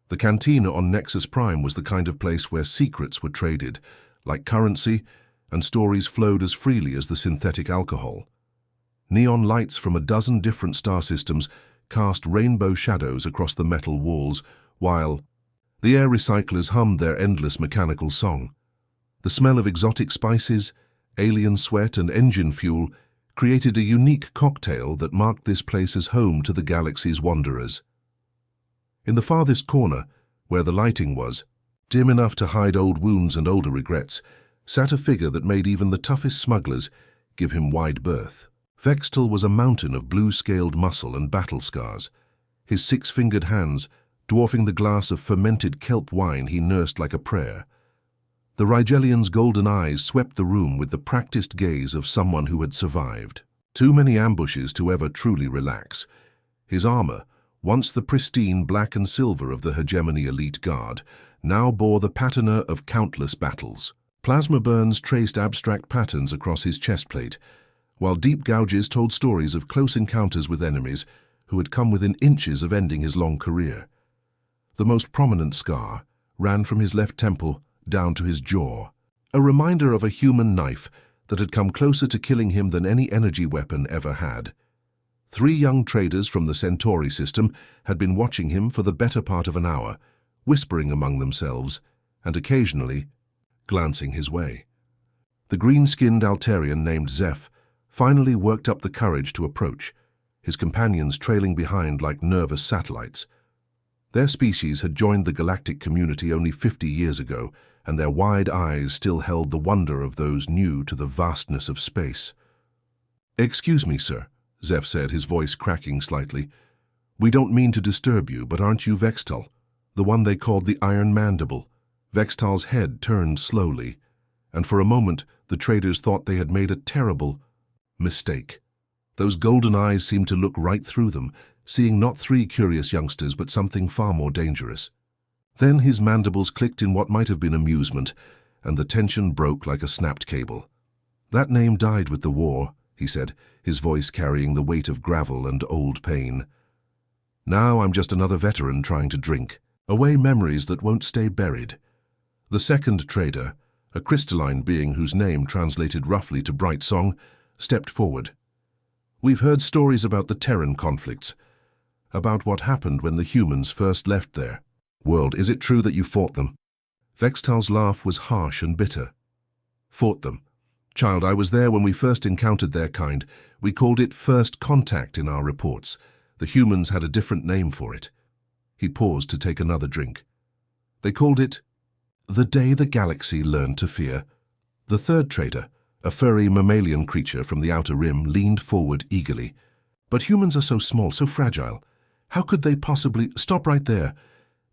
The cantina on Nexus Prime was the kind of place where secrets were traded, like currency, and stories flowed as freely as the synthetic alcohol. Neon lights from a dozen different star systems cast rainbow shadows across the metal walls, while the air recyclers hummed their endless mechanical song. The smell of exotic spices, alien sweat, and engine fuel created a unique cocktail that marked this place as home to the galaxy's wanderers. In the farthest corner, where the lighting was, dim enough to hide old wounds and older regrets, sat a figure that made even the toughest smugglers give him wide berth. Vextal was a mountain of blue-scaled muscle and battle scars, his six-fingered hands dwarfing the glass of fermented kelp wine he nursed like a prayer. The Rigelian's golden eyes swept the room with the practiced gaze of someone who had survived. Too many ambushes to ever truly relax. His armor, once the pristine black and silver of the Hegemony Elite Guard, now bore the patina of countless battles. Plasma burns traced abstract patterns across his chestplate, while deep gouges told stories of close encounters with enemies who had come within inches of ending his long career. The most prominent scar ran from his left temple down to his jaw, a reminder of a human knife that had come closer to killing him than any energy weapon ever had. 3 young traders from the Centauri system had been watching him for the better part of an hour, whispering among themselves and occasionally glancing his way. The green-skinned Altarian named Zeph finally worked up the courage to approach, his companions trailing behind like nervous satellites. Their species had joined the galactic community only 50 years ago, and their wide eyes still held the wonder of those new to the vastness of space. "Excuse me, sir," Zeph said, his voice cracking slightly. "We don't mean to disturb you, but aren't you Vextal, the one they called the Iron Mandible?" Vextal's head turned slowly, and for a moment the traders thought they had made a terrible mistake. Those golden eyes seemed to look right through them, seeing not 3 curious youngsters but something far more dangerous. Then his mandibles clicked in what might have been amusement, and the tension broke like a snapped cable. "That name died with the war," he said, his voice carrying the weight of gravel and old pain. "Now I'm just another veteran trying to drink away memories that won't stay buried." The second trader, a crystalline being whose name translated roughly to Bright Song, stepped forward. "We've heard stories about the Terran conflicts, about what happened when the humans first left their world. Is it true that you fought them?" Vextal's laugh was harsh and bitter. "Fought them? Child, I was there when we first encountered their kind. We called it First Contact in our reports. The humans had a different name for it." He paused to take another drink. "They called it the day the galaxy learned to fear." The third trader, a furry mammalian creature from the outer rim, leaned forward eagerly. "But humans are so small, so fragile. How could they possibly—" "Stop right there."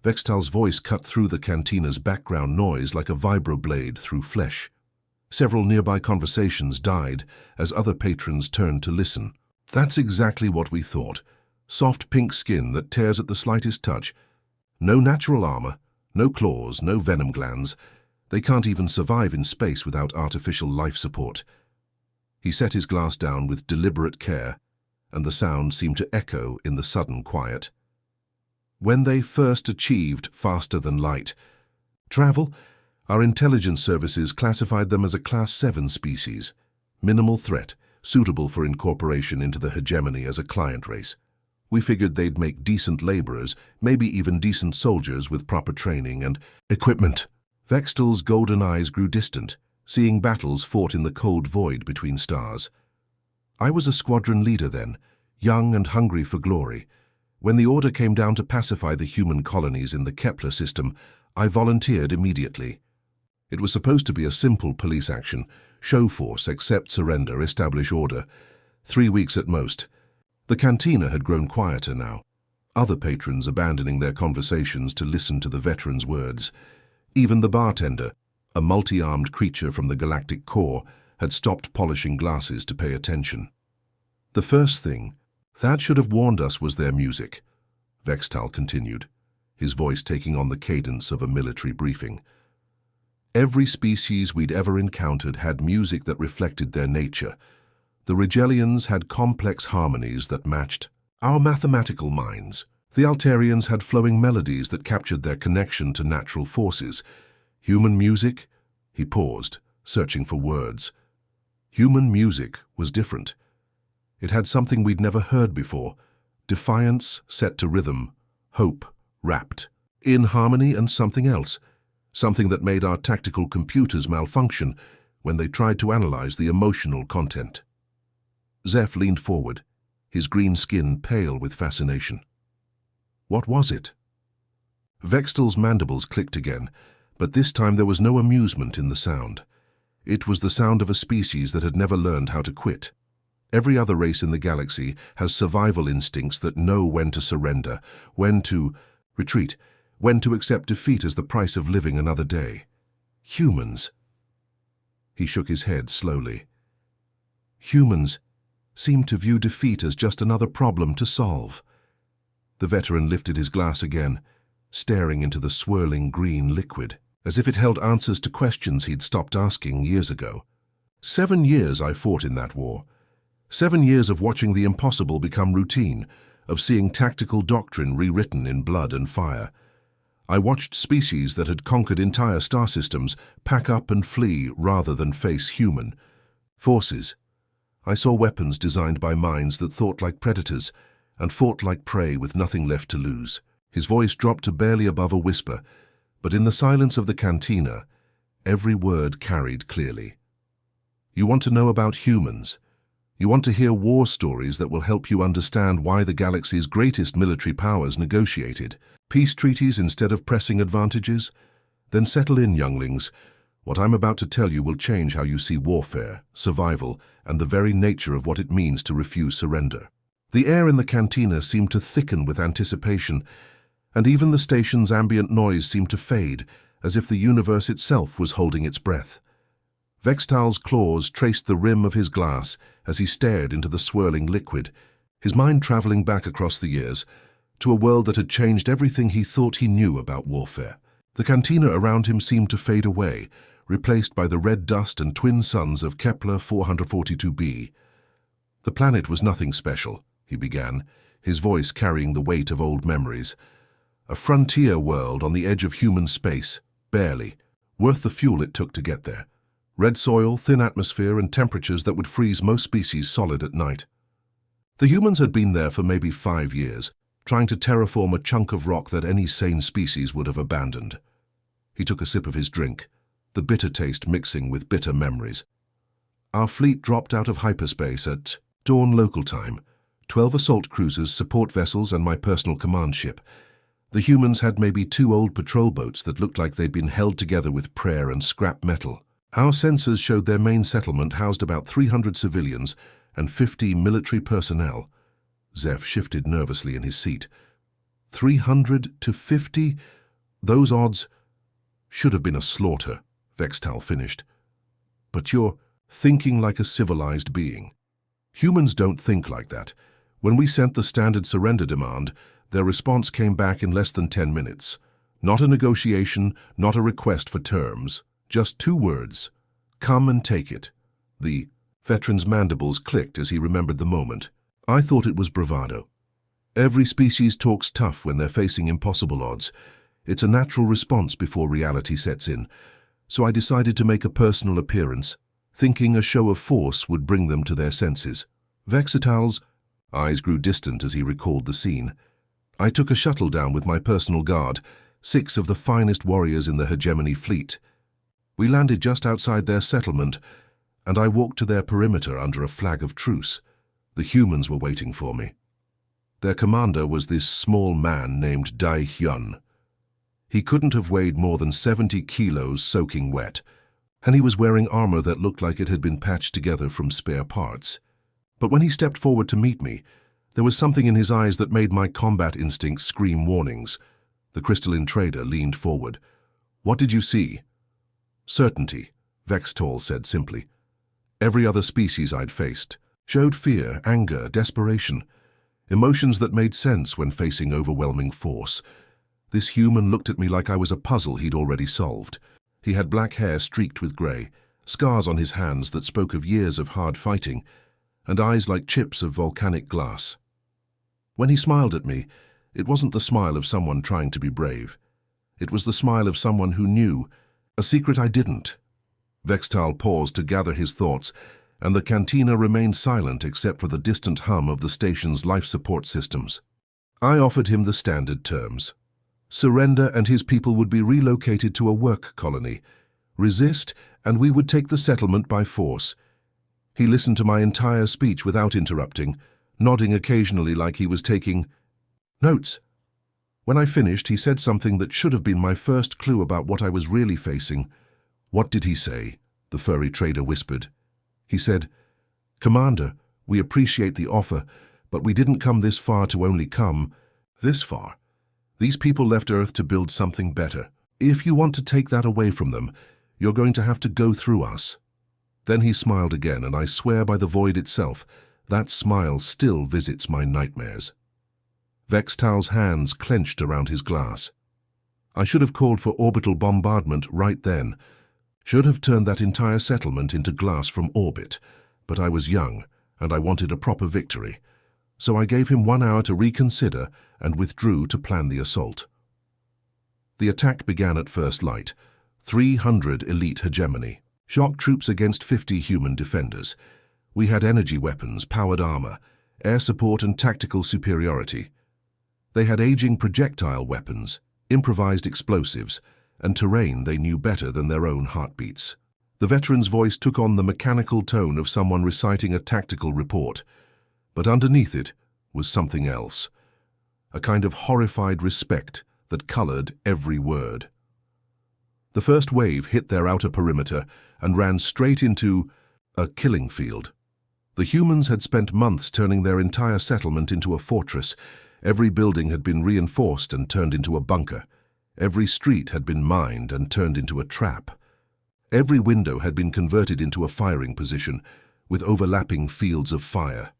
Vextal's voice cut through the cantina's background noise like a vibroblade through flesh. Several nearby conversations died as other patrons turned to listen. "That's exactly what we thought. Soft pink skin that tears at the slightest touch. No natural armor, no claws, no venom glands. They can't even survive in space without artificial life support." He set his glass down with deliberate care, and the sound seemed to echo in the sudden quiet. "When they first achieved faster-than-light travel, our intelligence services classified them as a Class 7 species, minimal threat, suitable for incorporation into the hegemony as a client race. We figured they'd make decent laborers, maybe even decent soldiers with proper training and equipment." Vextal's golden eyes grew distant, seeing battles fought in the cold void between stars. "I was a squadron leader then, young and hungry for glory. When the order came down to pacify the human colonies in the Kepler system, I volunteered immediately. It was supposed to be a simple police action: show force, accept surrender, establish order. 3 weeks at most. The cantina had grown quieter now, other patrons abandoning their conversations to listen to the veteran's words. Even the bartender, a multi-armed creature from the galactic core, had stopped polishing glasses to pay attention. "The first thing that should have warned us was their music," Vextal continued, his voice taking on the cadence of a military briefing. "Every species we'd ever encountered had music that reflected their nature. The Rigelians had complex harmonies that matched our mathematical minds. The Altarians had flowing melodies that captured their connection to natural forces. Human music? He paused, searching for words. Human music was different. It had something we'd never heard before. Defiance set to rhythm, hope rapped, in harmony, and something else. Something that made our tactical computers malfunction when they tried to analyze the emotional content. Zeph leaned forward, his green skin pale with fascination. What was it? Vextal's mandibles clicked again, but this time there was no amusement in the sound. It was the sound of a species that had never learned how to quit. Every other race in the galaxy has survival instincts that know when to surrender, when to retreat, when to accept defeat as the price of living another day. Humans. He shook his head slowly. Humans seem to view defeat as just another problem to solve. The veteran lifted his glass again, staring into the swirling green liquid, as if it held answers to questions he'd stopped asking years ago. 7 years I fought in that war. 7 years of watching the impossible become routine, of seeing tactical doctrine rewritten in blood and fire. I watched species that had conquered entire star systems pack up and flee rather than face human forces. I saw weapons designed by minds that thought like predators and fought like prey with nothing left to lose. His voice dropped to barely above a whisper, but in the silence of the cantina, every word carried clearly. You want to know about humans? You want to hear war stories that will help you understand why the galaxy's greatest military powers negotiated peace treaties instead of pressing advantages? Then settle in, younglings. What I'm about to tell you will change how you see warfare, survival, and the very nature of what it means to refuse surrender. The air in the cantina seemed to thicken with anticipation, and even the station's ambient noise seemed to fade, as if the universe itself was holding its breath. Vextal's claws traced the rim of his glass as he stared into the swirling liquid, his mind traveling back across the years to a world that had changed everything he thought he knew about warfare. The cantina around him seemed to fade away, replaced by the red dust and twin suns of Kepler 442b. The planet was nothing special, he began, his voice carrying the weight of old memories. A frontier world on the edge of human space, barely, worth the fuel it took to get there. Red soil, thin atmosphere, and temperatures that would freeze most species solid at night. The humans had been there for maybe 5 years, trying to terraform a chunk of rock that any sane species would have abandoned. He took a sip of his drink, the bitter taste mixing with bitter memories. Our fleet dropped out of hyperspace at dawn local time, 12 assault cruisers, support vessels, and my personal command ship. The humans had maybe 2 old patrol boats that looked like they'd been held together with prayer and scrap metal. Our sensors showed their main settlement housed about 300 civilians and 50 military personnel. Zeph shifted nervously in his seat. 300 to 50? Those odds should have been a slaughter, Vextal finished. But you're thinking like a civilized being. Humans don't think like that. When we sent the standard surrender demand, their response came back in less than 10 minutes. Not a negotiation, not a request for terms. Just 2 words. Come and take it. The veteran's mandibles clicked as he remembered the moment. I thought it was bravado. Every species talks tough when they're facing impossible odds. It's a natural response before reality sets in. So I decided to make a personal appearance, thinking a show of force would bring them to their senses. Vextal's eyes grew distant as he recalled the scene. I took a shuttle down with my personal guard, 6 of the finest warriors in the hegemony fleet. We landed just outside their settlement, and I walked to their perimeter under a flag of truce. The humans were waiting for me. Their commander was this small man named Dai Hyun. He couldn't have weighed more than 70 kilos soaking wet, and he was wearing armor that looked like it had been patched together from spare parts. But when he stepped forward to meet me, there was something in his eyes that made my combat instincts scream warnings. The crystalline trader leaned forward. What did you see? Certainty, Vextal said simply. Every other species I'd faced showed fear, anger, desperation, emotions that made sense when facing overwhelming force. This human looked at me like I was a puzzle he'd already solved. He had black hair streaked with grey, scars on his hands that spoke of years of hard fighting, and eyes like chips of volcanic glass. When he smiled at me, It wasn't the smile of someone trying to be brave. It was the smile of someone who knew a secret I didn't. Vextal paused to gather his thoughts, and the cantina remained silent except for the distant hum of the station's life support systems. I offered him the standard terms. Surrender and his people would be relocated to a work colony. Resist, and we would take the settlement by force. He listened to my entire speech without interrupting, nodding occasionally like he was taking notes. When I finished, he said something that should have been my first clue about what I was really facing. "What did he say?" the furry trader whispered. He said, "Commander, we appreciate the offer, but we didn't come this far to only come this far. These people left Earth to build something better. If you want to take that away from them, you're going to have to go through us." Then he smiled again, and I swear by the void itself, that smile still visits my nightmares. Vextal's hands clenched around his glass. I should have called for orbital bombardment right then, should have turned that entire settlement into glass from orbit, but I was young, and I wanted a proper victory. So I gave him 1 hour to reconsider and withdrew to plan the assault. The attack began at first light. 300 elite hegemony. Shock troops against 50 human defenders. We had energy weapons, powered armor, air support and tactical superiority. They had aging projectile weapons, improvised explosives, and terrain they knew better than their own heartbeats. The veteran's voice took on the mechanical tone of someone reciting a tactical report, but underneath it was something else, a kind of horrified respect that colored every word. The first wave hit their outer perimeter and ran straight into a killing field. The humans had spent months turning their entire settlement into a fortress. Every building had been reinforced and turned into a bunker. Every street had been mined and turned into a trap. Every window had been converted into a firing position, with overlapping fields of fire.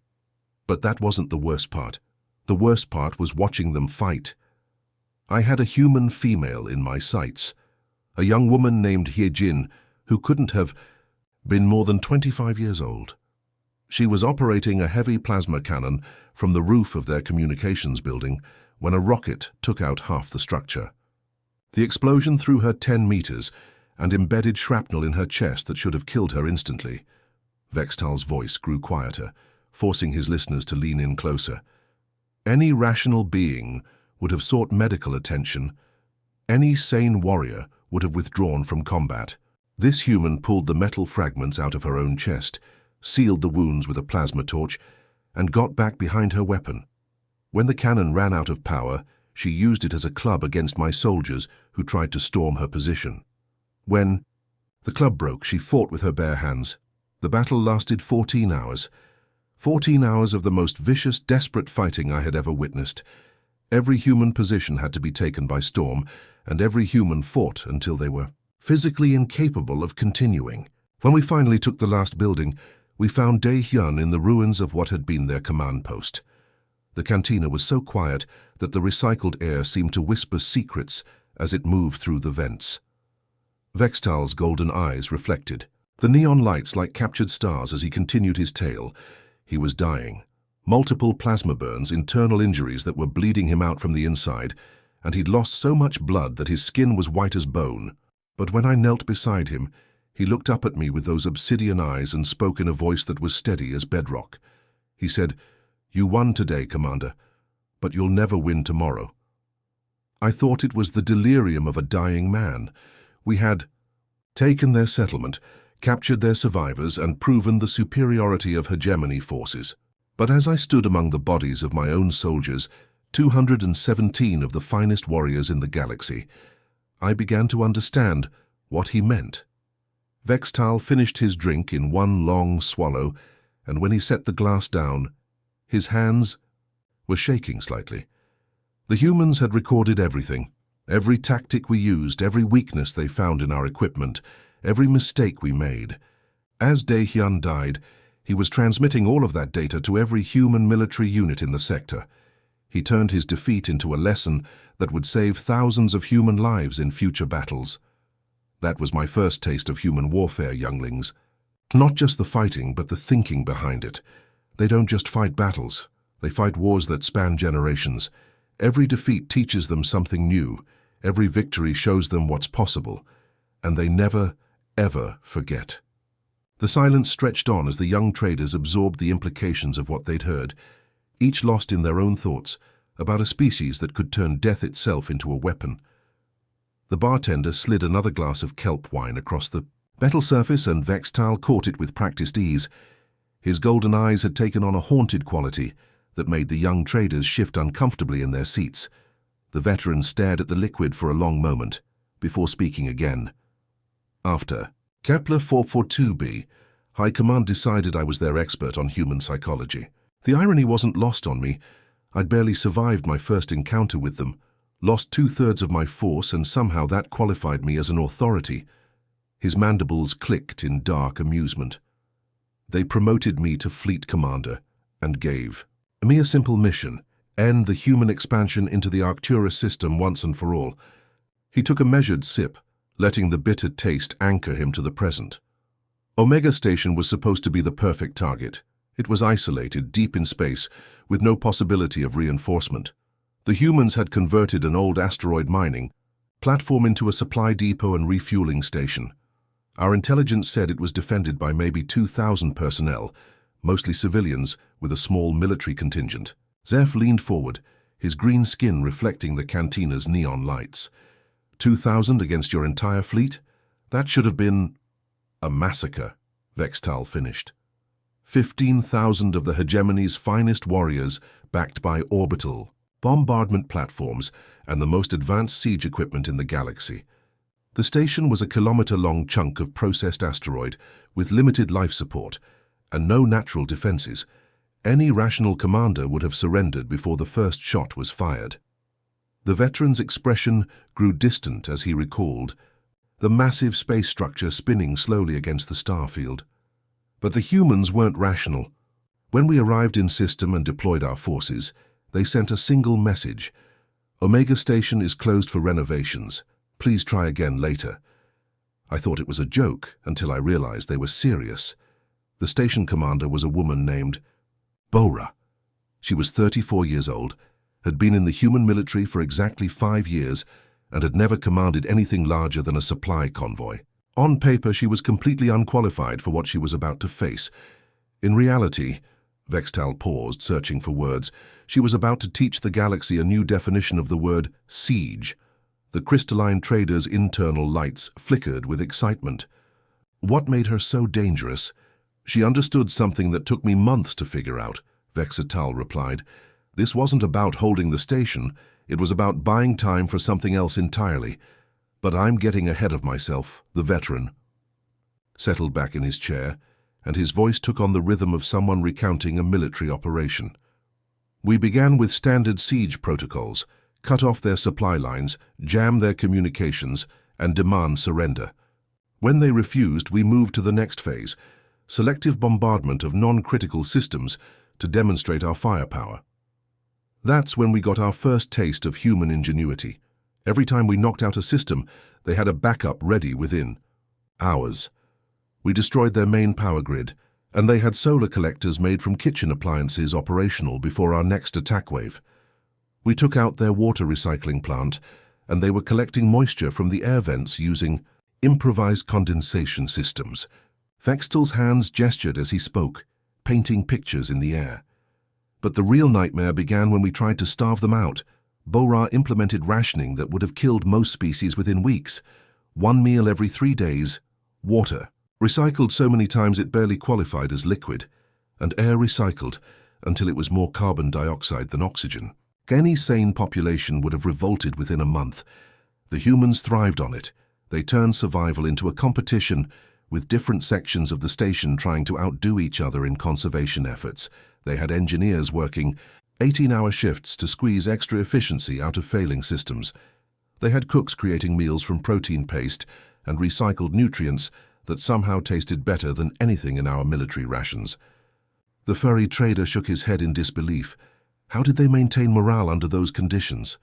But that wasn't the worst part. The worst part was watching them fight. I had a human female in my sights, a young woman named Hyejin, who couldn't have been more than 25 years old. She was operating a heavy plasma cannon from the roof of their communications building when a rocket took out half the structure. The explosion threw her 10 meters and embedded shrapnel in her chest that should have killed her instantly. Vextal's voice grew quieter, forcing his listeners to lean in closer. Any rational being would have sought medical attention. Any sane warrior would have withdrawn from combat. This human pulled the metal fragments out of her own chest, sealed the wounds with a plasma torch, and got back behind her weapon. When the cannon ran out of power, she used it as a club against my soldiers who tried to storm her position. When the club broke, she fought with her bare hands. The battle lasted 14 hours. 14 hours of the most vicious, desperate fighting I had ever witnessed. Every human position had to be taken by storm, and every human fought until they were physically incapable of continuing. When we finally took the last building, we found Daehyun in the ruins of what had been their command post. The cantina was so quiet that the recycled air seemed to whisper secrets as it moved through the vents. Vextal's golden eyes reflected. The neon lights like captured stars as he continued his tale. He was dying. Multiple plasma burns, internal injuries that were bleeding him out from the inside, and he'd lost so much blood that his skin was white as bone. But when I knelt beside him, he looked up at me with those obsidian eyes and spoke in a voice that was steady as bedrock. He said, "You won today, Commander, but you'll never win tomorrow." I thought it was the delirium of a dying man. We had taken their settlement, captured their survivors, and proven the superiority of hegemony forces. But as I stood among the bodies of my own soldiers, 217 of the finest warriors in the galaxy, I began to understand what he meant. Vextal finished his drink in one long swallow, and when he set the glass down, his hands were shaking slightly. The humans had recorded everything, every tactic we used, every weakness they found in our equipment, every mistake we made. As Daehyun died, he was transmitting all of that data to every human military unit in the sector. He turned his defeat into a lesson that would save thousands of human lives in future battles. That was my first taste of human warfare, younglings. Not just the fighting, but the thinking behind it. They don't just fight battles. They fight wars that span generations. Every defeat teaches them something new. Every victory shows them what's possible. And they never, ever forget. The silence stretched on as the young traders absorbed the implications of what they'd heard, each lost in their own thoughts about a species that could turn death itself into a weapon. The bartender slid another glass of kelp wine across the metal surface, and Vextal caught it with practiced ease. His golden eyes had taken on a haunted quality that made the young traders shift uncomfortably in their seats. The veteran stared at the liquid for a long moment, before speaking again. After Kepler 442b, High Command decided I was their expert on human psychology. The irony wasn't lost on me. I'd barely survived my first encounter with them, lost 2/3 of my force, and somehow that qualified me as an authority. His mandibles clicked in dark amusement. They promoted me to fleet commander, and gave me a simple mission: end the human expansion into the Arcturus system once and for all. He took a measured sip, letting the bitter taste anchor him to the present. Omega Station was supposed to be the perfect target. It was isolated, deep in space, with no possibility of reinforcement. The humans had converted an old asteroid mining platform into a supply depot and refueling station. Our intelligence said it was defended by maybe 2,000 personnel, mostly civilians, with a small military contingent. Zeph leaned forward, his green skin reflecting the cantina's neon lights. 2,000 against your entire fleet? That should have been a massacre, Vextal finished. 15,000 of the hegemony's finest warriors, backed by orbital bombardment platforms and the most advanced siege equipment in the galaxy. The station was a kilometer-long chunk of processed asteroid with limited life support and no natural defenses. Any rational commander would have surrendered before the first shot was fired. The veteran's expression grew distant as he recalled the massive space structure spinning slowly against the star field. But the humans weren't rational. When we arrived in system and deployed our forces, they sent a single message: Omega Station is closed for renovations. Please try again later. I thought it was a joke until I realized they were serious. The station commander was a woman named Bora. She was 34 years old, had been in the human military for exactly 5 years, and had never commanded anything larger than a supply convoy. On paper, she was completely unqualified for what she was about to face. In reality, Vextal paused, searching for words, she was about to teach the galaxy a new definition of the word siege. The crystalline trader's internal lights flickered with excitement. What made her so dangerous? She understood something that took me months to figure out, Vextal replied. This wasn't about holding the station, it was about buying time for something else entirely. But I'm getting ahead of myself, the veteran settled back in his chair, and his voice took on the rhythm of someone recounting a military operation. We began with standard siege protocols: cut off their supply lines, jam their communications, and demand surrender. When they refused, we moved to the next phase: selective bombardment of non-critical systems to demonstrate our firepower. That's when we got our first taste of human ingenuity. Every time we knocked out a system, they had a backup ready within hours. We destroyed their main power grid, and they had solar collectors made from kitchen appliances operational before our next attack wave. We took out their water recycling plant, and they were collecting moisture from the air vents using improvised condensation systems. Vextal's hands gestured as he spoke, painting pictures in the air. But the real nightmare began when we tried to starve them out. Bora implemented rationing that would have killed most species within weeks. 1 meal every 3 days, water, recycled so many times it barely qualified as liquid, and air recycled until it was more carbon dioxide than oxygen. Any sane population would have revolted within a month. The humans thrived on it. They turned survival into a competition, with different sections of the station trying to outdo each other in conservation efforts. They had engineers working 18-hour shifts to squeeze extra efficiency out of failing systems. They had cooks creating meals from protein paste and recycled nutrients that somehow tasted better than anything in our military rations. The furry trader shook his head in disbelief. How did they maintain morale under those conditions?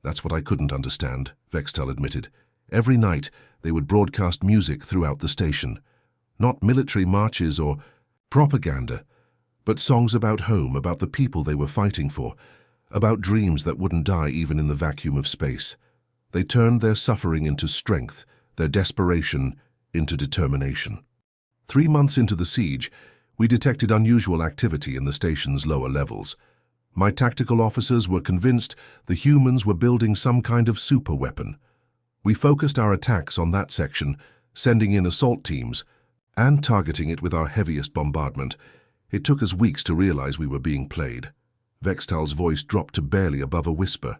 That's what I couldn't understand, Vextal admitted. Every night, they would broadcast music throughout the station. Not military marches or propaganda, but songs about home, about the people they were fighting for. about dreams that wouldn't die even in the vacuum of space. They turned their suffering into strength, their desperation into determination. 3 months into the siege, we detected unusual activity in the station's lower levels. My tactical officers were convinced the humans were building some kind of super weapon. We focused our attacks on that section, sending in assault teams and targeting it with our heaviest bombardment. It took us weeks to realize we were being played. Vextal's voice dropped to barely above a whisper.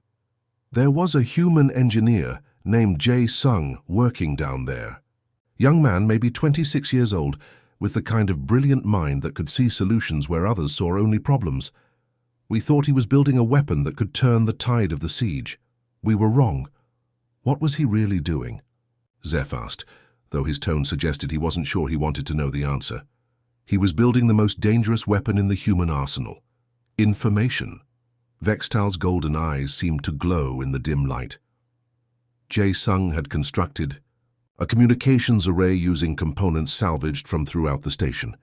There was a human engineer named Jae Sung working down there. Young man, maybe 26 years old, with the kind of brilliant mind that could see solutions where others saw only problems. We thought he was building a weapon that could turn the tide of the siege. We were wrong. What was he really doing? Zeph asked, though his tone suggested he wasn't sure he wanted to know the answer. He was building the most dangerous weapon in the human arsenal. Information. Vextal's golden eyes seemed to glow in the dim light. Jae Sung had constructed a communications array using components salvaged from throughout the station.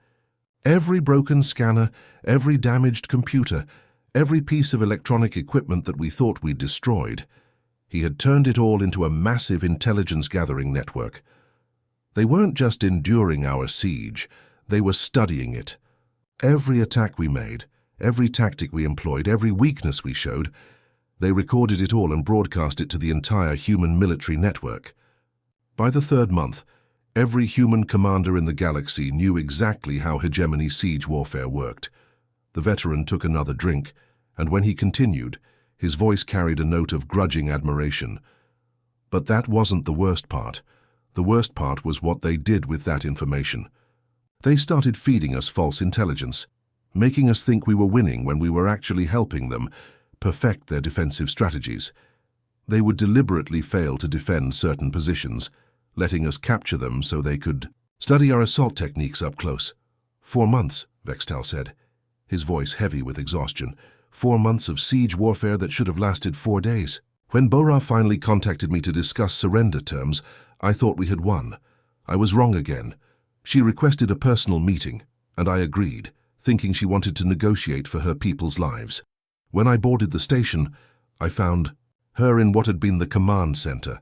Every broken scanner, every damaged computer, every piece of electronic equipment that we thought we'd destroyed, he had turned it all into a massive intelligence-gathering network. They weren't just enduring our siege, they were studying it. Every attack we made, every tactic we employed, every weakness we showed, they recorded it all and broadcast it to the entire human military network. By the 3rd month, every human commander in the galaxy knew exactly how hegemony siege warfare worked. The veteran took another drink, and when he continued, his voice carried a note of grudging admiration. But that wasn't the worst part. The worst part was what they did with that information. They started feeding us false intelligence, making us think we were winning when we were actually helping them perfect their defensive strategies. They would deliberately fail to defend certain positions, letting us capture them so they could study our assault techniques up close. 4 months, Vextal said, his voice heavy with exhaustion. 4 months of siege warfare that should have lasted 4 days. When Bora finally contacted me to discuss surrender terms, I thought we had won. I was wrong again. She requested a personal meeting, and I agreed, thinking she wanted to negotiate for her people's lives. When I boarded the station, I found her in what had been the command center,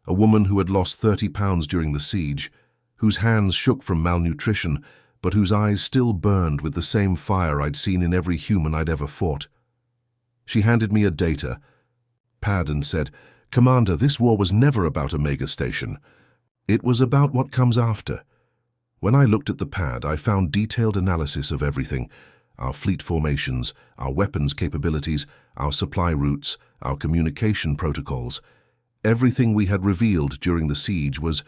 a woman who had lost 30 pounds during the siege, whose hands shook from malnutrition, but whose eyes still burned with the same fire I'd seen in every human I'd ever fought. She handed me a data pad and said, "Commander, this war was never about a mega station. It was about what comes after." When I looked at the pad, I found detailed analysis of everything: our fleet formations, our weapons capabilities, our supply routes, our communication protocols. Everything we had revealed during the siege was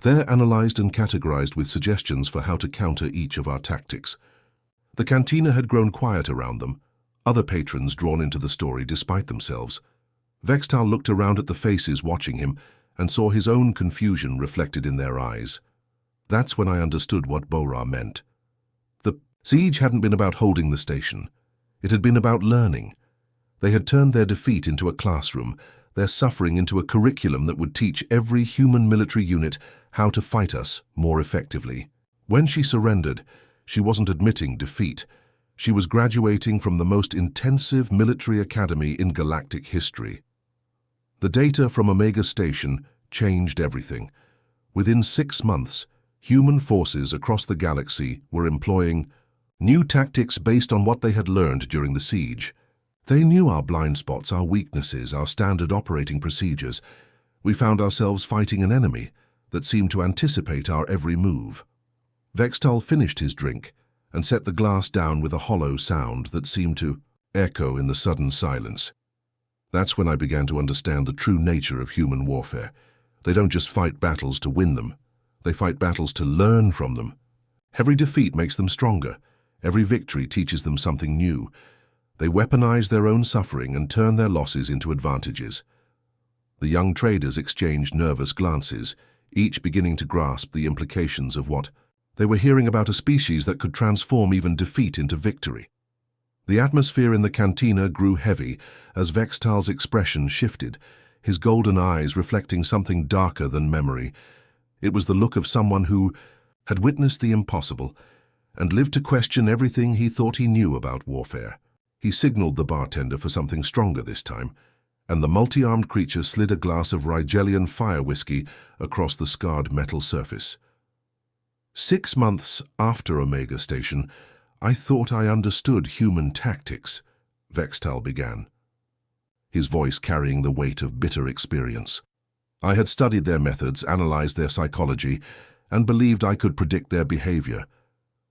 there, analyzed and categorized with suggestions for how to counter each of our tactics. The cantina had grown quiet around them, other patrons drawn into the story despite themselves. Vextal looked around at the faces watching him and saw his own confusion reflected in their eyes. That's when I understood what Bora meant. The siege hadn't been about holding the station. It had been about learning. They had turned their defeat into a classroom, their suffering into a curriculum that would teach every human military unit how to fight us more effectively. When she surrendered, she wasn't admitting defeat. She was graduating from the most intensive military academy in galactic history. The data from Omega Station changed everything. Within 6 months, human forces across the galaxy were employing new tactics based on what they had learned during the siege. They knew our blind spots, our weaknesses, our standard operating procedures. We found ourselves fighting an enemy that seemed to anticipate our every move. Vextal finished his drink and set the glass down with a hollow sound that seemed to echo in the sudden silence. That's when I began to understand the true nature of human warfare. They don't just fight battles to win them. They fight battles to learn from them. Every defeat makes them stronger. Every victory teaches them something new. They weaponize their own suffering and turn their losses into advantages. The young traders exchanged nervous glances, each beginning to grasp the implications of what they were hearing about: a species that could transform even defeat into victory. The atmosphere in the cantina grew heavy as Vextal's expression shifted, his golden eyes reflecting something darker than memory. It was the look of someone who had witnessed the impossible and lived to question everything he thought he knew about warfare. He signaled the bartender for something stronger this time, and the multi-armed creature slid a glass of Rigelian fire whiskey across the scarred metal surface. 6 months after Omega Station, I thought I understood human tactics, Vextal began, his voice carrying the weight of bitter experience. I had studied their methods, analyzed their psychology, and believed I could predict their behavior.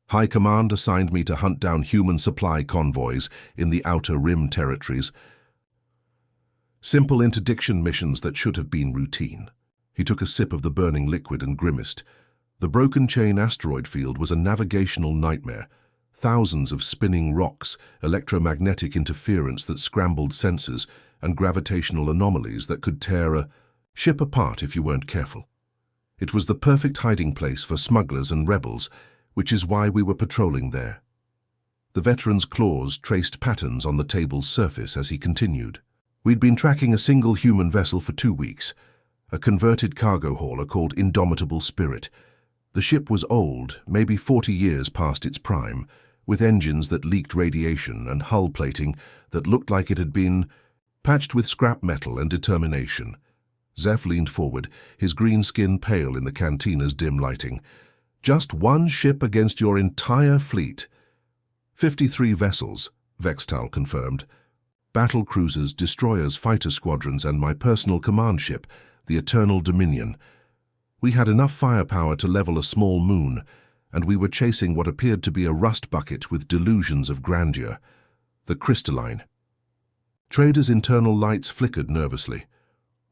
High Command assigned me to hunt down human supply convoys in the Outer Rim territories. Simple interdiction missions that should have been routine. He took a sip of the burning liquid and grimaced. The Broken Chain asteroid field was a navigational nightmare. Thousands of spinning rocks, electromagnetic interference that scrambled sensors, and gravitational anomalies that could tear a ship apart if you weren't careful. It was the perfect hiding place for smugglers and rebels, which is why we were patrolling there. The veteran's claws traced patterns on the table's surface as he continued. We'd been tracking a single human vessel for 2 weeks, a converted cargo hauler called Indomitable Spirit. The ship was old, maybe 40 years past its prime, with engines that leaked radiation and hull plating that looked like it had been patched with scrap metal and determination. Zeph leaned forward, his green skin pale in the cantina's dim lighting. Just one ship against your entire fleet. 53 vessels, Vextal confirmed. Battle cruisers, destroyers, fighter squadrons, and my personal command ship, the Eternal Dominion. We had enough firepower to level a small moon, and we were chasing what appeared to be a rust bucket with delusions of grandeur. The Crystalline. Trader's internal lights flickered nervously.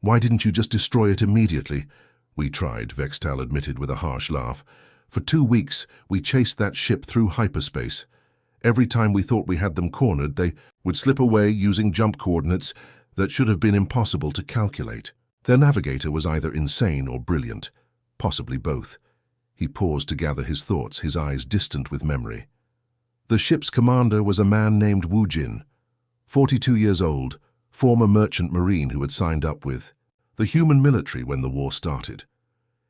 Why didn't you just destroy it immediately? We tried, Vextal admitted with a harsh laugh. For 2 weeks, we chased that ship through hyperspace. Every time we thought we had them cornered, they would slip away using jump coordinates that should have been impossible to calculate. Their navigator was either insane or brilliant, possibly both. He paused to gather his thoughts, his eyes distant with memory. The ship's commander was a man named Wu Jin, 42 years old, former merchant marine who had signed up with the human military when the war started.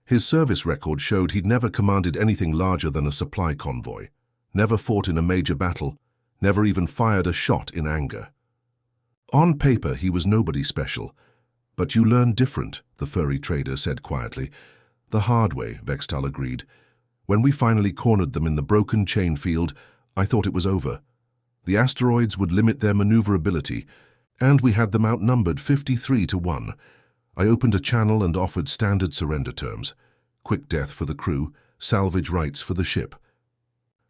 His service record showed he'd never commanded anything larger than a supply convoy, never fought in a major battle, never even fired a shot in anger. On paper, he was nobody special, but you learn different, the furry trader said quietly. The hard way, Vextal agreed. When we finally cornered them in the Broken Chain field, I thought it was over. The asteroids would limit their maneuverability, and we had them outnumbered 53 to 1. I opened a channel and offered standard surrender terms. Quick death for the crew, salvage rights for the ship.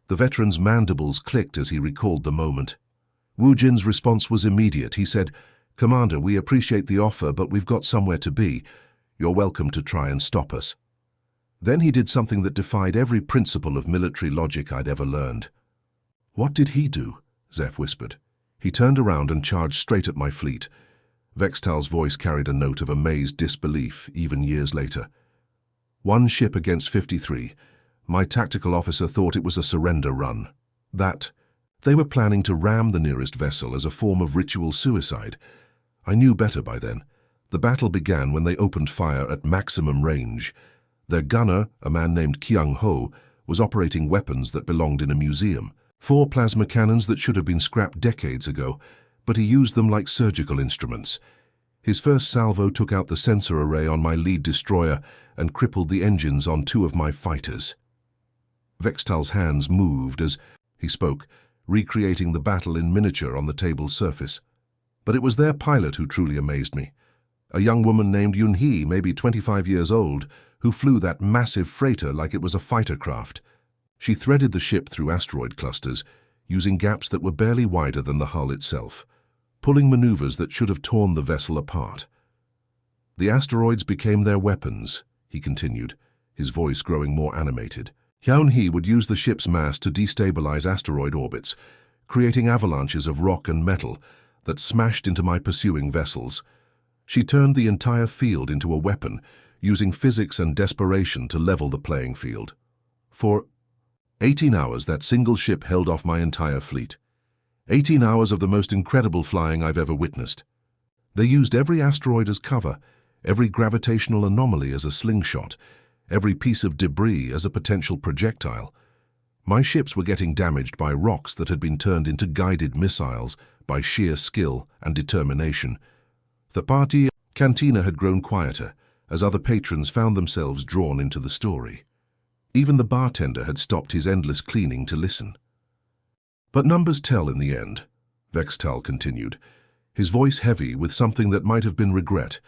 The veteran's mandibles clicked as he recalled the moment. Wu Jin's response was immediate. He said, "Commander, we appreciate the offer, but we've got somewhere to be. You're welcome to try and stop us." Then he did something that defied every principle of military logic I'd ever learned. "What did he do?" Zeph whispered. He turned around and charged straight at my fleet. Vextal's voice carried a note of amazed disbelief, even years later. 1 ship against 53. My tactical officer thought it was a surrender run. That they were planning to ram the nearest vessel as a form of ritual suicide. I knew better by then. The battle began when they opened fire at maximum range. Their gunner, a man named Kyung Ho, was operating weapons that belonged in a museum. 4 plasma cannons that should have been scrapped decades ago, but he used them like surgical instruments. His first salvo took out the sensor array on my lead destroyer and crippled the engines on 2 of my fighters. Vextal's hands moved as he spoke, recreating the battle in miniature on the table's surface. But it was their pilot who truly amazed me. A young woman named Yun-hee, maybe 25 years old, who flew that massive freighter like it was a fighter craft. She threaded the ship through asteroid clusters, using gaps that were barely wider than the hull itself, pulling maneuvers that should have torn the vessel apart. The asteroids became their weapons, he continued, his voice growing more animated. Hyun-hee would use the ship's mass to destabilize asteroid orbits, creating avalanches of rock and metal that smashed into my pursuing vessels. She turned the entire field into a weapon, using physics and desperation to level the playing field. For 18 hours, that single ship held off my entire fleet. 18 hours of the most incredible flying I've ever witnessed. They used every asteroid as cover, every gravitational anomaly as a slingshot, every piece of debris as a potential projectile. My ships were getting damaged by rocks that had been turned into guided missiles, by sheer skill and determination. The party cantina had grown quieter as other patrons found themselves drawn into the story. Even the bartender had stopped his endless cleaning to listen. But numbers tell in the end, Vextal continued, his voice heavy with something that might have been regret.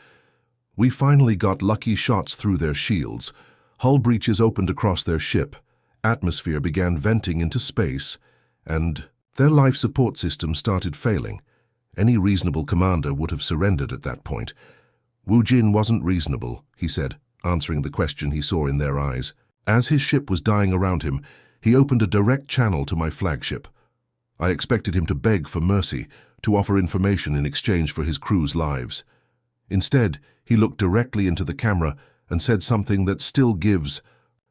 We finally got lucky shots through their shields. Hull breaches opened across their ship. Atmosphere began venting into space, and their life support system started failing. Any reasonable commander would have surrendered at that point. Wu Jin wasn't reasonable, he said, answering the question he saw in their eyes. As his ship was dying around him, he opened a direct channel to my flagship. I expected him to beg for mercy, to offer information in exchange for his crew's lives. Instead, he looked directly into the camera and said something that still gives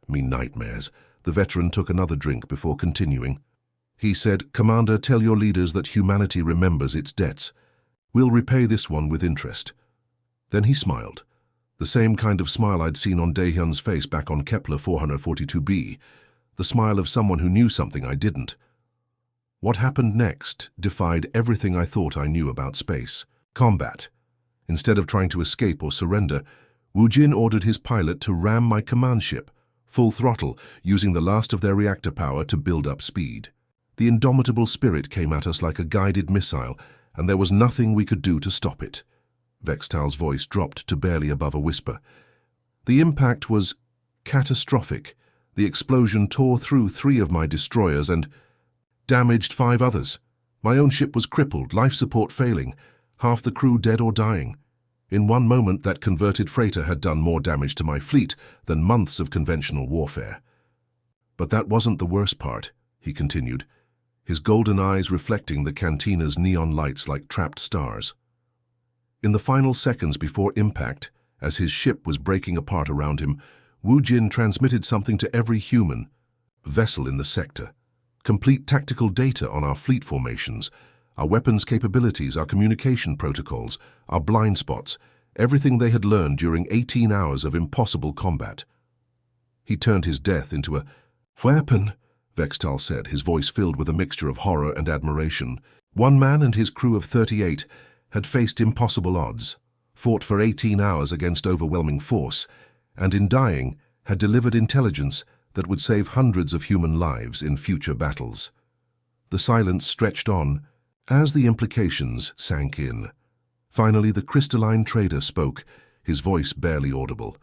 me nightmares. The veteran took another drink before continuing. He said, "Commander, tell your leaders that humanity remembers its debts. We'll repay this one with interest." Then he smiled. The same kind of smile I'd seen on Daehyun's face back on Kepler 442b. The smile of someone who knew something I didn't. What happened next defied everything I thought I knew about space. Combat. Instead of trying to escape or surrender, Wu Jin ordered his pilot to ram my command ship, full throttle, using the last of their reactor power to build up speed. The indomitable spirit came at us like a guided missile, and there was nothing we could do to stop it. Vextal's voice dropped to barely above a whisper. The impact was catastrophic. The explosion tore through 3 of my destroyers and damaged 5 others. My own ship was crippled, life support failing, half the crew dead or dying. In one moment, that converted freighter had done more damage to my fleet than months of conventional warfare. But that wasn't the worst part, he continued, his golden eyes reflecting the cantina's neon lights like trapped stars. In the final seconds before impact, as his ship was breaking apart around him, Wu Jin transmitted something to every human vessel in the sector. Complete tactical data on our fleet formations, our weapons capabilities, our communication protocols, our blind spots, everything they had learned during 18 hours of impossible combat. He turned his death into a weapon, Vextal said, his voice filled with a mixture of horror and admiration. One man and his crew of 38 had faced impossible odds, fought for 18 hours against overwhelming force, and in dying had delivered intelligence that would save hundreds of human lives in future battles. The silence stretched on as the implications sank in. Finally, the crystalline trader spoke, his voice barely audible.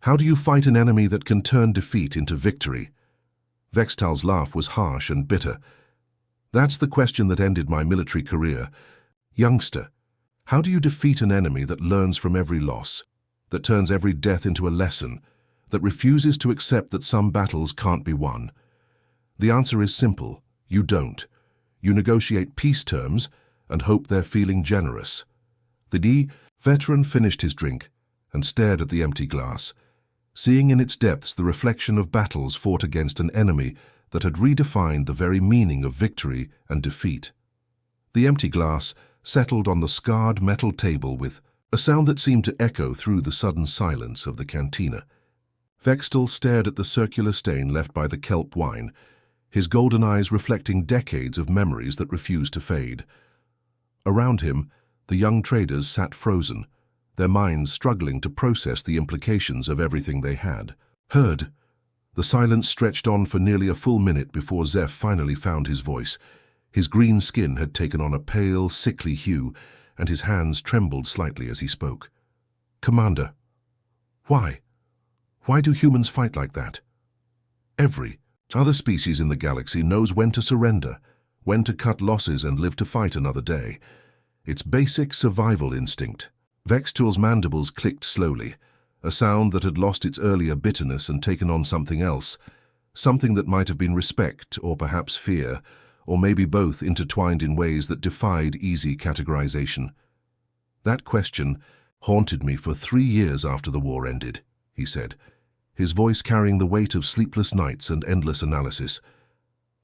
"How do you fight an enemy that can turn defeat into victory?" Vextal's laugh was harsh and bitter. "That's the question that ended my military career. Youngster, how do you defeat an enemy that learns from every loss, that turns every death into a lesson, that refuses to accept that some battles can't be won? The answer is simple. You don't. You negotiate peace terms and hope they're feeling generous." The veteran finished his drink and stared at the empty glass, seeing in its depths the reflection of battles fought against an enemy that had redefined the very meaning of victory and defeat. The empty glass settled on the scarred metal table with a sound that seemed to echo through the sudden silence of the cantina. Vextal stared at the circular stain left by the kelp wine, his golden eyes reflecting decades of memories that refused to fade. Around him, the young traders sat frozen, their minds struggling to process the implications of everything they had heard. The silence stretched on for nearly a full minute before Zeph finally found his voice. His green skin had taken on a pale, sickly hue, and his hands trembled slightly as he spoke. "Commander, why? Why do humans fight like that? Every other species in the galaxy knows when to surrender, when to cut losses and live to fight another day. It's basic survival instinct." Vextal's mandibles clicked slowly, a sound that had lost its earlier bitterness and taken on something else, something that might have been respect or perhaps fear, or maybe both intertwined in ways that defied easy categorization. "That question haunted me for 3 years after the war ended," he said, his voice carrying the weight of sleepless nights and endless analysis.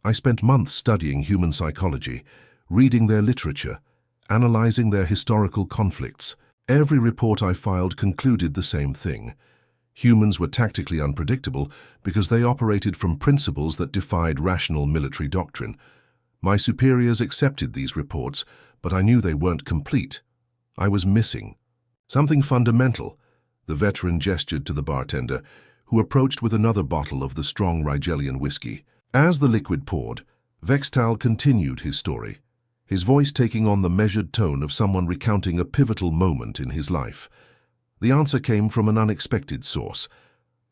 "I spent months studying human psychology, reading their literature, analyzing their historical conflicts. Every report I filed concluded the same thing. Humans were tactically unpredictable because they operated from principles that defied rational military doctrine. My superiors accepted these reports, but I knew they weren't complete. I was missing something fundamental. The veteran gestured to the bartender, who approached with another bottle of the strong Rigelian whiskey. As the liquid poured, Vextal continued his story, his voice taking on the measured tone of someone recounting a pivotal moment in his life. The answer came from an unexpected source.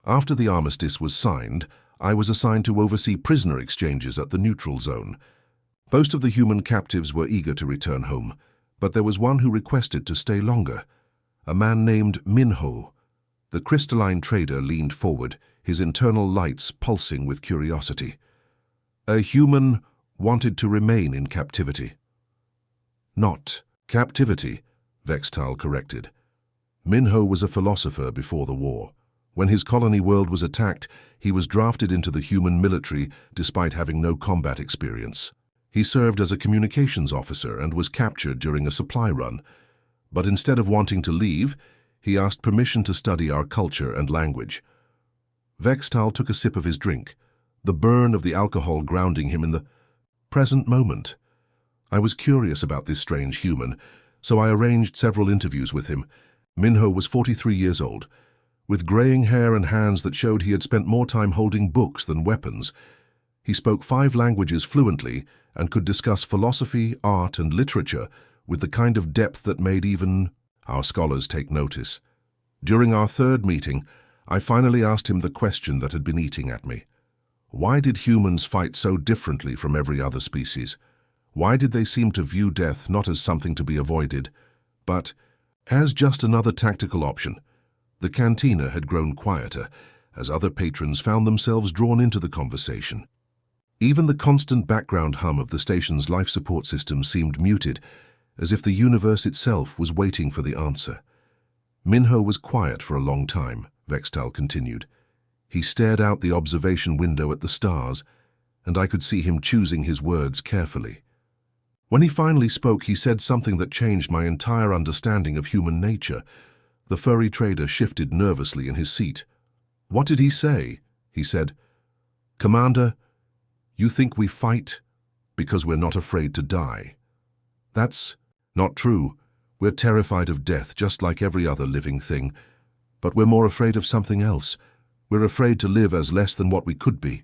After the armistice was signed, I was assigned to oversee prisoner exchanges at the neutral zone. Most of the human captives were eager to return home, but there was one who requested to stay longer. A man named Minho. The crystalline trader leaned forward, his internal lights pulsing with curiosity. A human wanted to remain in captivity. Not captivity, Vextal corrected. Minho was a philosopher before the war. When his colony world was attacked, he was drafted into the human military despite having no combat experience. He served as a communications officer and was captured during a supply run. But instead of wanting to leave, he asked permission to study our culture and language. Vextal took a sip of his drink, the burn of the alcohol grounding him in the present moment. I was curious about this strange human, so I arranged several interviews with him. Minho was 43 years old, with graying hair and hands that showed he had spent more time holding books than weapons. He spoke 5 languages fluently and could discuss philosophy, art, and literature with the kind of depth that made even our scholars take notice. During our third meeting, I finally asked him the question that had been eating at me. Why did humans fight so differently from every other species? Why did they seem to view death not as something to be avoided, but as just another tactical option? The cantina had grown quieter as other patrons found themselves drawn into the conversation. Even the constant background hum of the station's life support system seemed muted, as if the universe itself was waiting for the answer. Minho was quiet for a long time, Vextal continued. He stared out the observation window at the stars, and I could see him choosing his words carefully. When he finally spoke, he said something that changed my entire understanding of human nature. The furry trader shifted nervously in his seat. What did he say? He said, "Commander, you think we fight because we're not afraid to die. That's not true. We're terrified of death just like every other living thing, but we're more afraid of something else. We're afraid to live as less than what we could be."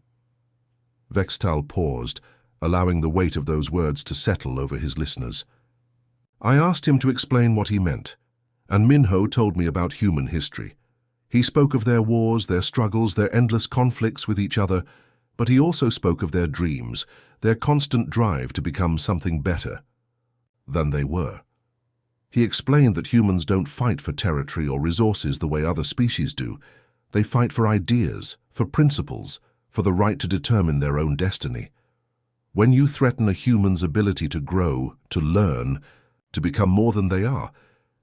Vextal paused, allowing the weight of those words to settle over his listeners. I asked him to explain what he meant, and Minho told me about human history. He spoke of their wars, their struggles, their endless conflicts with each other, but he also spoke of their dreams, their constant drive to become something better than they were. He explained that humans don't fight for territory or resources the way other species do. They fight for ideas, for principles, for the right to determine their own destiny. When you threaten a human's ability to grow, to learn, to become more than they are,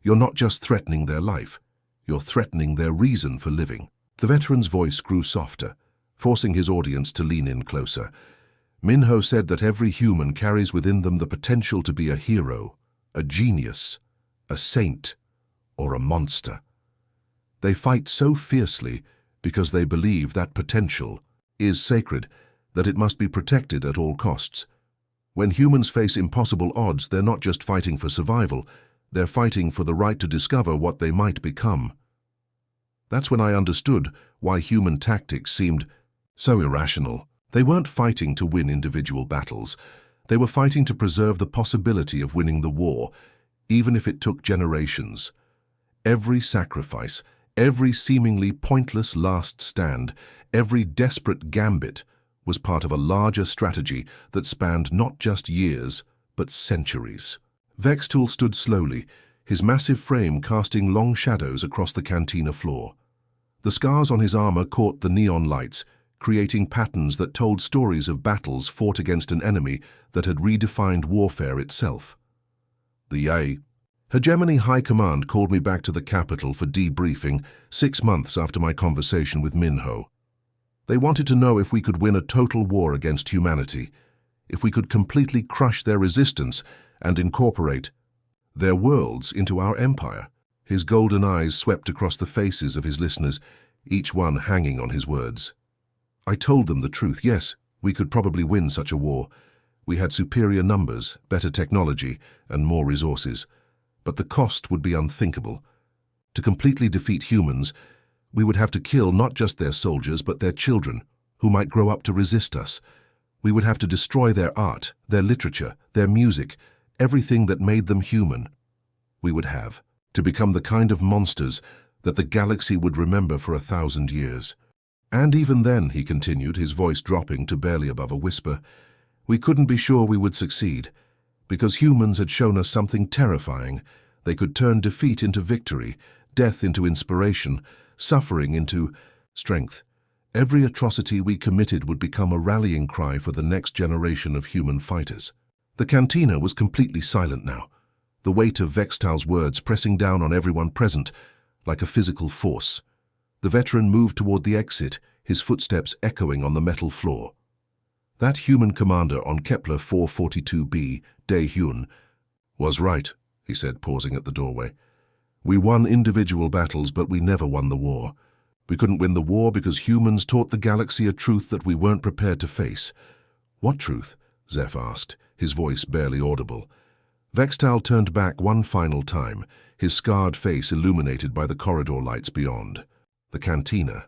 you're not just threatening their life, you're threatening their reason for living. The veteran's voice grew softer, forcing his audience to lean in closer. Minho said that every human carries within them the potential to be a hero, a genius, a saint, or a monster. They fight so fiercely because they believe that potential is sacred, that it must be protected at all costs. When humans face impossible odds, they're not just fighting for survival, they're fighting for the right to discover what they might become. That's when I understood why human tactics seemed so irrational. They weren't fighting to win individual battles. They were fighting to preserve the possibility of winning the war, even if it took generations. Every sacrifice, every seemingly pointless last stand, every desperate gambit was part of a larger strategy that spanned not just years, but centuries. Vextal stood slowly, his massive frame casting long shadows across the cantina floor. The scars on his armor caught the neon lights, creating patterns that told stories of battles fought against an enemy that had redefined warfare itself. The Hegemony High Command called me back to the capital for debriefing 6 months after my conversation with Minho. They wanted to know if we could win a total war against humanity, if we could completely crush their resistance and incorporate their worlds into our empire. His golden eyes swept across the faces of his listeners, each one hanging on his words. I told them the truth. Yes, we could probably win such a war, We had superior numbers, better technology, and more resources. But the cost would be unthinkable. To completely defeat humans, we would have to kill not just their soldiers, but their children, who might grow up to resist us. We would have to destroy their art, their literature, their music, everything that made them human. We would have to become the kind of monsters that the galaxy would remember for 1,000 years. And even then, he continued, his voice dropping to barely above a whisper, we couldn't be sure we would succeed, because humans had shown us something terrifying. They could turn defeat into victory, death into inspiration, suffering into strength. Every atrocity we committed would become a rallying cry for the next generation of human fighters. The cantina was completely silent now, the weight of Vextal's words pressing down on everyone present like a physical force. The veteran moved toward the exit, his footsteps echoing on the metal floor. That human commander on Kepler 442b, Dae-Hyun, was right, he said, pausing at the doorway. We won individual battles, but we never won the war. We couldn't win the war because humans taught the galaxy a truth that we weren't prepared to face. What truth? Zeph asked, his voice barely audible. Vextal turned back one final time, his scarred face illuminated by the corridor lights beyond. The cantina.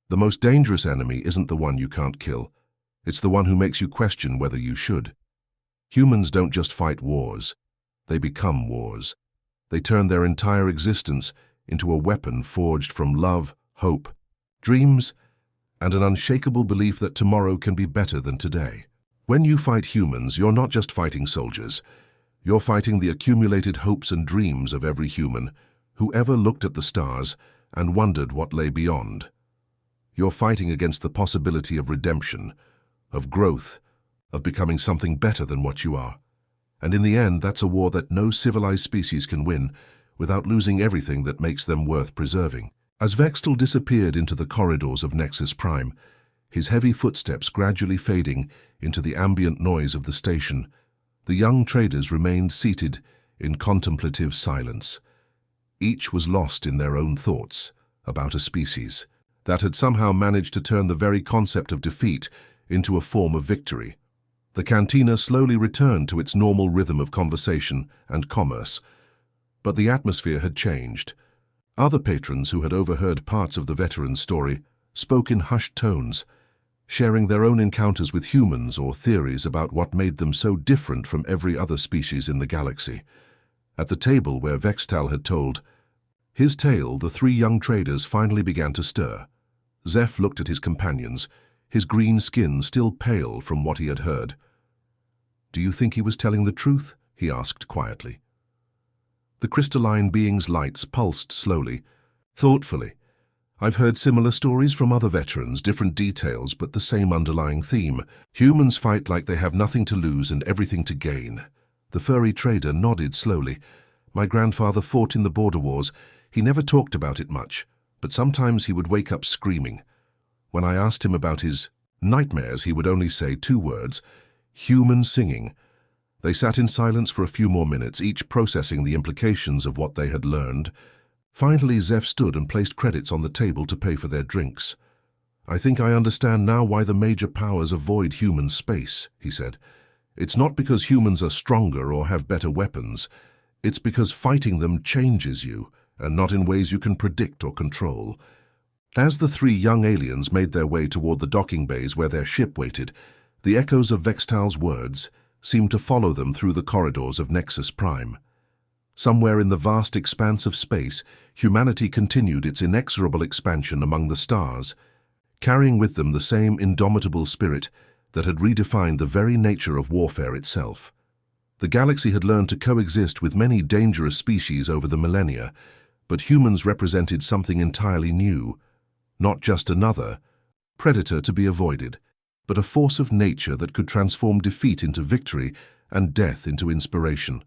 The most dangerous enemy isn't the one you can't kill. It's the one who makes you question whether you should. Humans don't just fight wars. They become wars. They turn their entire existence into a weapon forged from love, hope, dreams, and an unshakable belief that tomorrow can be better than today. When you fight humans, you're not just fighting soldiers. You're fighting the accumulated hopes and dreams of every human who ever looked at the stars and wondered what lay beyond. You're fighting against the possibility of redemption, of growth, of becoming something better than what you are. And in the end, that's a war that no civilized species can win without losing everything that makes them worth preserving. As Vextal disappeared into the corridors of Nexus Prime, his heavy footsteps gradually fading into the ambient noise of the station, the young traders remained seated in contemplative silence. Each was lost in their own thoughts about a species that had somehow managed to turn the very concept of defeat into a form of victory. The cantina slowly returned to its normal rhythm of conversation and commerce, but the atmosphere had changed. Other patrons who had overheard parts of the veteran's story spoke in hushed tones, sharing their own encounters with humans or theories about what made them so different from every other species in the galaxy. At the table where Vextal had told his tale, the three young traders finally began to stir. Zeph looked at his companions, his green skin still pale from what he had heard. "Do you think he was telling the truth?" he asked quietly. The crystalline being's lights pulsed slowly, thoughtfully. "I've heard similar stories from other veterans, different details, but the same underlying theme. Humans fight like they have nothing to lose and everything to gain." The furry trader nodded slowly. "My grandfather fought in the border wars. He never talked about it much, but sometimes he would wake up screaming. When I asked him about his nightmares, he would only say two words, human singing." They sat in silence for a few more minutes, each processing the implications of what they had learned. Finally, Zeph stood and placed credits on the table to pay for their drinks. "I think I understand now why the major powers avoid human space," he said. "It's not because humans are stronger or have better weapons. It's because fighting them changes you, and not in ways you can predict or control." As the three young aliens made their way toward the docking bays where their ship waited, the echoes of Vextal's words seemed to follow them through the corridors of Nexus Prime. Somewhere in the vast expanse of space, humanity continued its inexorable expansion among the stars, carrying with them the same indomitable spirit that had redefined the very nature of warfare itself. The galaxy had learned to coexist with many dangerous species over the millennia, but humans represented something entirely new, not just another predator to be avoided, but a force of nature that could transform defeat into victory and death into inspiration.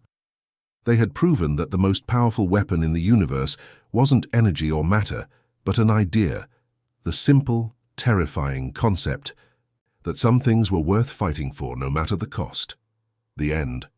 They had proven that the most powerful weapon in the universe wasn't energy or matter, but an idea, the simple, terrifying concept that some things were worth fighting for no matter the cost. The end.